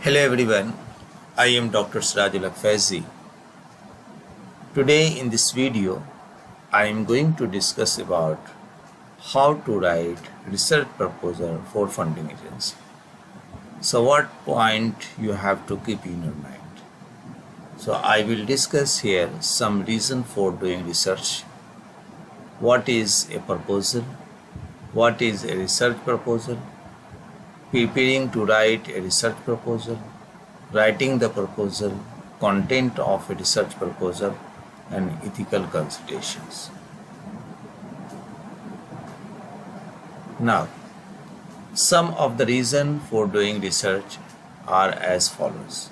Hello everyone, I am Dr. Sirajul Faizi. Today in this video, I am going to discuss about how to write research proposal for funding agency. So what point you have to keep in your mind? So I will discuss here some reason for doing research. What is a proposal? What is a research proposal? Preparing to write a research proposal, writing the proposal, content of a research proposal, and ethical considerations. Now, some of the reasons for doing research are as follows.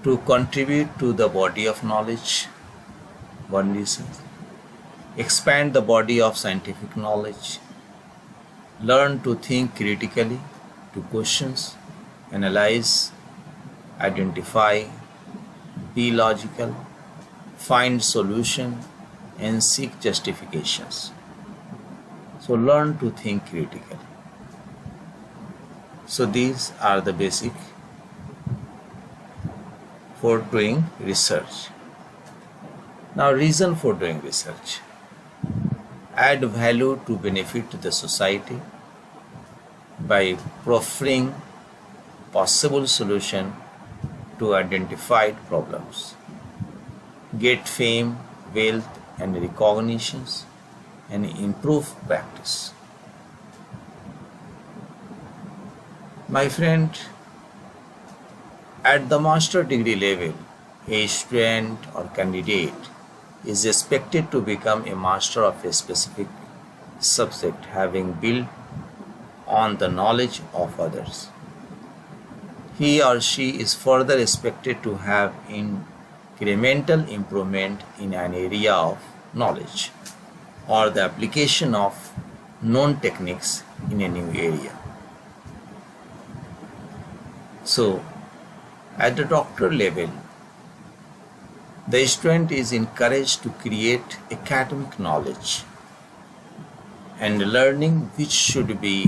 To contribute to the body of knowledge, one reason. Expand the body of scientific knowledge. Learn to think critically, to questions, analyze, identify, be logical, find solution, and seek justifications. So learn to think critically. So these are the basic for doing research. Now, reason for doing research. Add value to benefit the society by proffering possible solution to identified problems. Get fame, wealth, and recognitions, and improve practice. My friend, at the master degree level, a student or candidate is expected to become a master of a specific subject, having built on the knowledge of others. He or she is further expected to have incremental improvement in an area of knowledge or the application of known techniques in a new area. So, at the doctoral level, the student is encouraged to create academic knowledge and learning which should be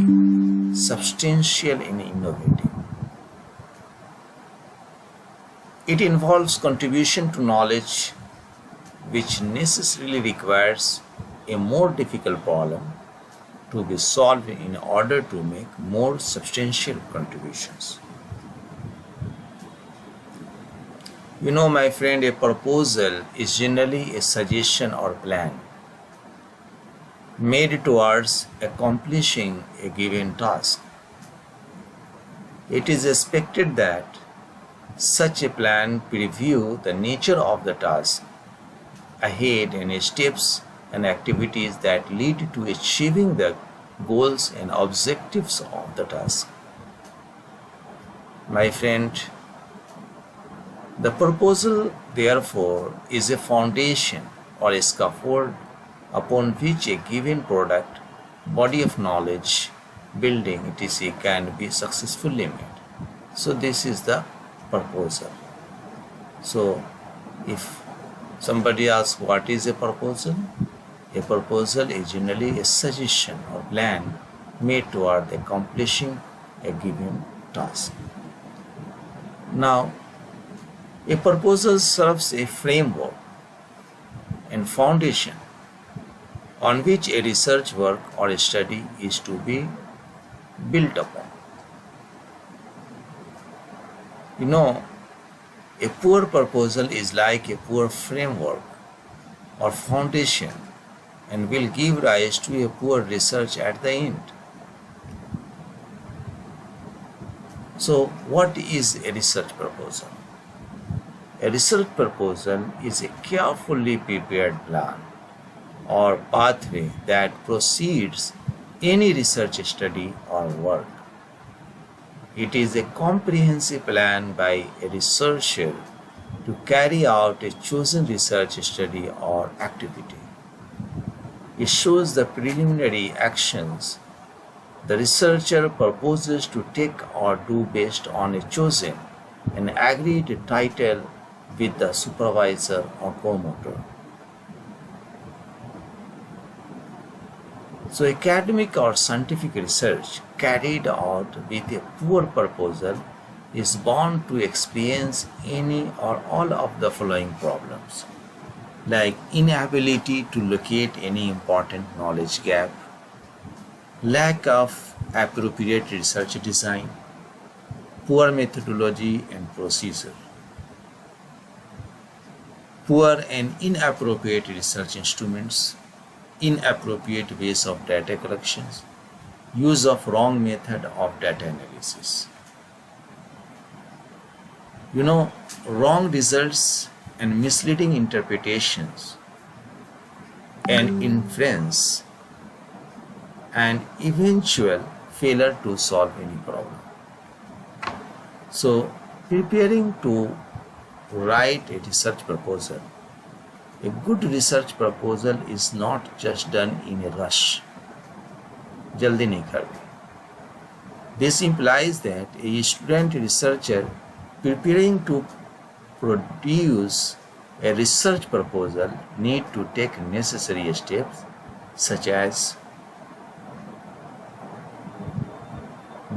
substantial and innovative. It involves contribution to knowledge which necessarily requires a more difficult problem to be solved in order to make more substantial contributions. You know, my friend, a proposal is generally a suggestion or plan made towards accomplishing a given task. It is expected that such a plan preview the nature of the task ahead and steps and activities that lead to achieving the goals and objectives of the task. My friend, the proposal, therefore, is a foundation or a scaffold upon which a given product, body of knowledge, building, etc. can be successfully made. So this is the proposal. So if somebody asks what is a proposal is generally a suggestion or plan made toward accomplishing a given task. Now, a proposal serves a framework and foundation on which a research work or a study is to be built upon. You know, a poor proposal is like a poor framework or foundation and will give rise to a poor research at the end. So, what is a research proposal? A research proposal is a carefully prepared plan or pathway that precedes any research study or work. It is a comprehensive plan by a researcher to carry out a chosen research study or activity. It shows the preliminary actions the researcher proposes to take or do based on a chosen and agreed title with the supervisor or promoter. So academic or scientific research carried out with a poor proposal is born to experience any or all of the following problems, like inability to locate any important knowledge gap, lack of appropriate research design, poor methodology and procedure, poor and inappropriate research instruments, inappropriate ways of data collections, use of wrong method of data analysis. Wrong results and misleading interpretations and inference and eventual failure to solve any problem. So, preparing to write a research proposal. A good research proposal is not just done in a rush. Jaldi nahi karte. This implies that a student researcher preparing to produce a research proposal need to take necessary steps such as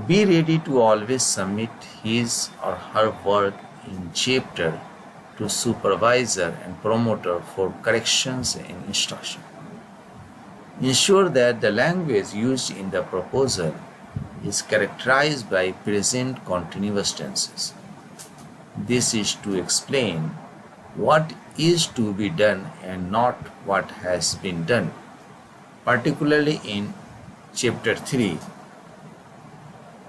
be ready to always submit his or her work in chapter to supervisor and promoter for corrections and instruction. Ensure that the language used in the proposal is characterized by present continuous tenses. This is to explain what is to be done and not what has been done, particularly in chapter 3.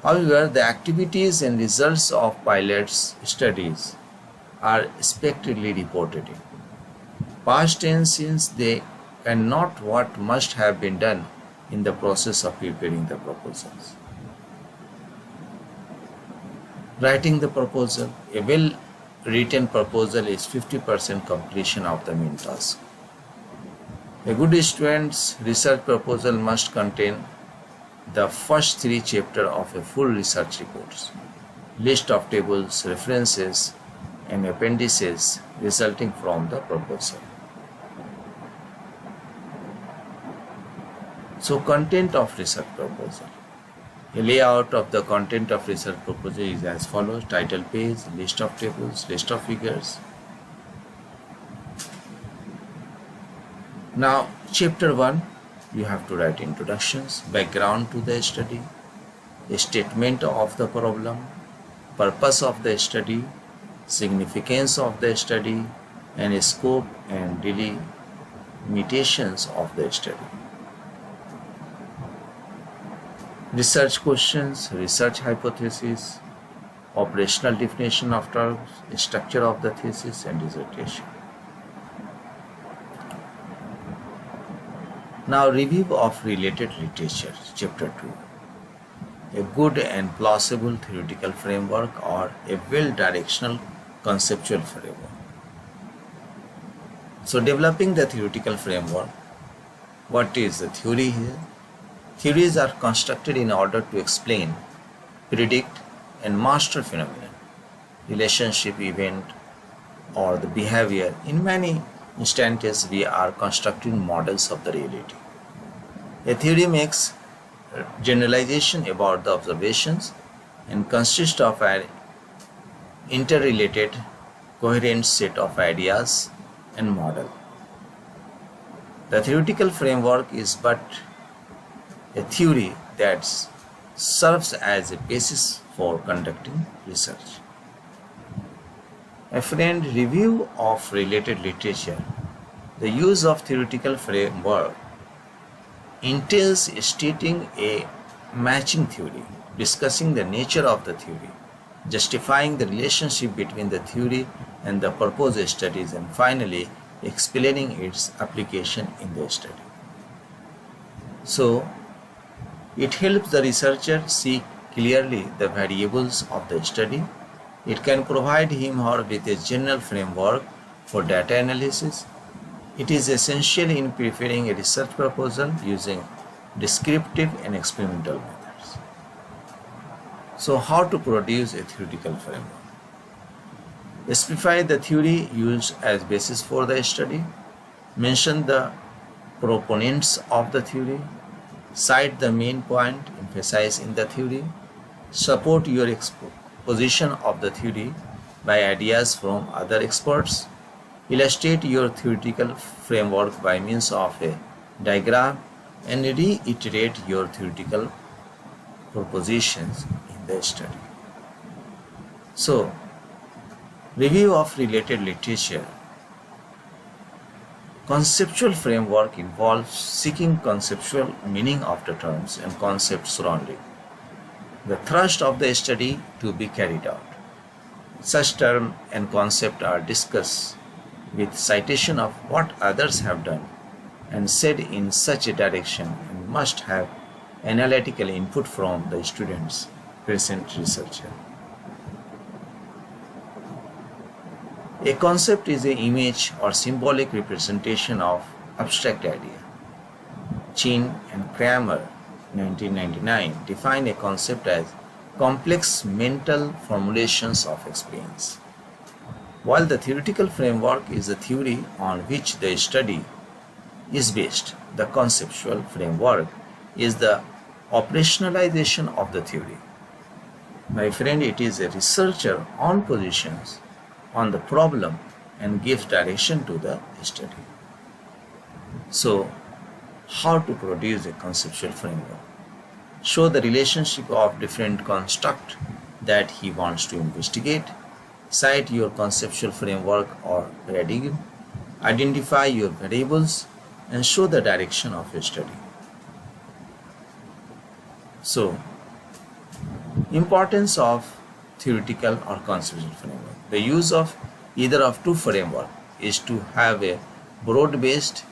However, the activities and results of pilots' studies are expectedly reported in past tense since they are not what must have been done in the process of preparing the proposals. Writing the proposal. A well-written proposal is 50% completion of the main task. A good student's research proposal must contain the first 3 chapters of a full research report, list of tables, references, and appendices resulting from the proposal. So, content of research proposal. A layout of the content of research proposal is as follows: title page, list of tables, list of figures. Now, chapter 1, you have to write introductions, background to the study, a statement of the problem, purpose of the study, significance of the study, and scope and delimitations of the study. Research questions, research hypothesis, operational definition of terms, structure of the thesis, and dissertation. Now, review of related literature, chapter 2. A good and plausible theoretical framework or a well-directional conceptual framework. So, developing the theoretical framework. What is the theory here? Theories are constructed in order to explain, predict, and master phenomena, relationship, event, or the behavior. In many instances, we are constructing models of the reality. A theory makes generalization about the observations and consists of an interrelated, coherent set of ideas and model. The theoretical framework is but a theory that serves as a basis for conducting research. A friend, review of related literature. The use of theoretical framework entails stating a matching theory, discussing the nature of the theory, justifying the relationship between the theory and the proposed studies, and finally explaining its application in the study. So, it helps the researcher see clearly the variables of the study. It can provide him or her with a general framework for data analysis. It is essential in preparing a research proposal using descriptive and experimental methods. So, how to produce a theoretical framework? Specify the theory used as basis for the study. Mention the proponents of the theory. Cite the main point emphasized in the theory. Support your position of the theory by ideas from other experts. Illustrate your theoretical framework by means of a diagram and reiterate your theoretical propositions in the study. So, review of related literature. Conceptual framework involves seeking conceptual meaning of the terms and concepts surrounding the thrust of the study to be carried out. Such terms and concepts are discussed with citation of what others have done and said in such a direction and must have analytical input from the students, present researcher. A concept is an image or symbolic representation of abstract idea. Chin and Kramer, 1999, define a concept as complex mental formulations of experience. While the theoretical framework is the theory on which the study is based, the conceptual framework is the operationalization of the theory. My friend, it is a researcher on positions on the problem and gives direction to the study. So, how to produce a conceptual framework? Show the relationship of different constructs that he wants to investigate. Cite your conceptual framework or paradigm. Identify your variables and show the direction of your study. So, importance of theoretical or conceptual framework. The use of either of two frameworks is to have a broad-based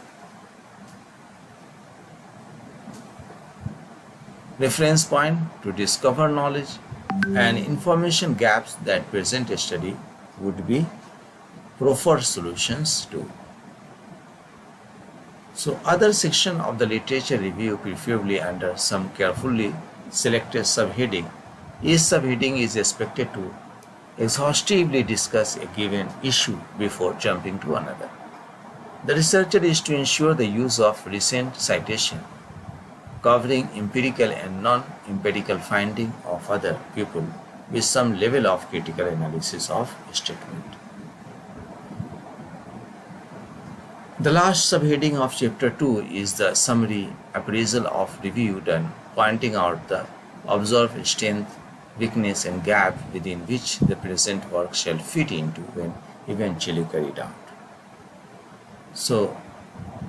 reference point to discover knowledge and information gaps that present a study would be preferred solutions to. So other section of the literature review, preferably under some carefully selected subheading. Each subheading is expected to exhaustively discuss a given issue before jumping to another. The researcher is to ensure the use of recent citation covering empirical and non-empirical finding of other people with some level of critical analysis of statement. The last subheading of chapter 2 is the summary appraisal of review done, pointing out the observed strength, weakness and gap within which the present work shall fit into when eventually carried out. So,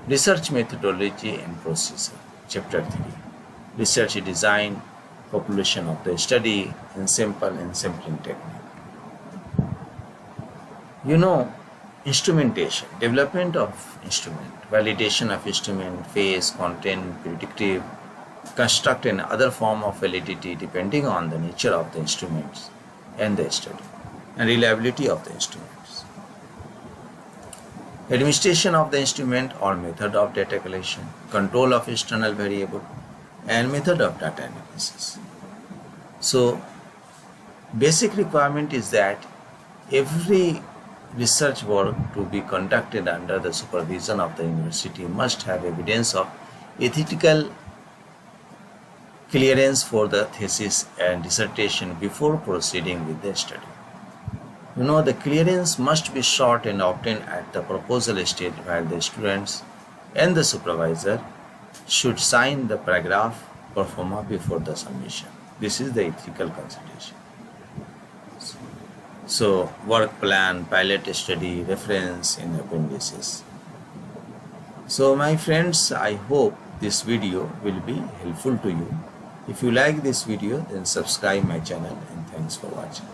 research methodology and procedure. Chapter 3. Research design, population of the study, and sample and sampling technique. Instrumentation, development of instrument, validation of instrument, phase, content, predictive, construct and other form of validity depending on the nature of the instruments and the study, and reliability of the instruments. Administration of the instrument or method of data collection, control of external variable, and method of data analysis. So, basic requirement is that every research work to be conducted under the supervision of the university must have evidence of ethical clearance for the thesis and dissertation before proceeding with the study. The clearance must be sought and obtained at the proposal stage, while the students and the supervisor should sign the paragraph pro forma before the submission. This is the ethical consideration. So, work plan, pilot study, reference in appendices. So, my friends, I hope this video will be helpful to you. If you like this video, then subscribe my channel, and thanks for watching.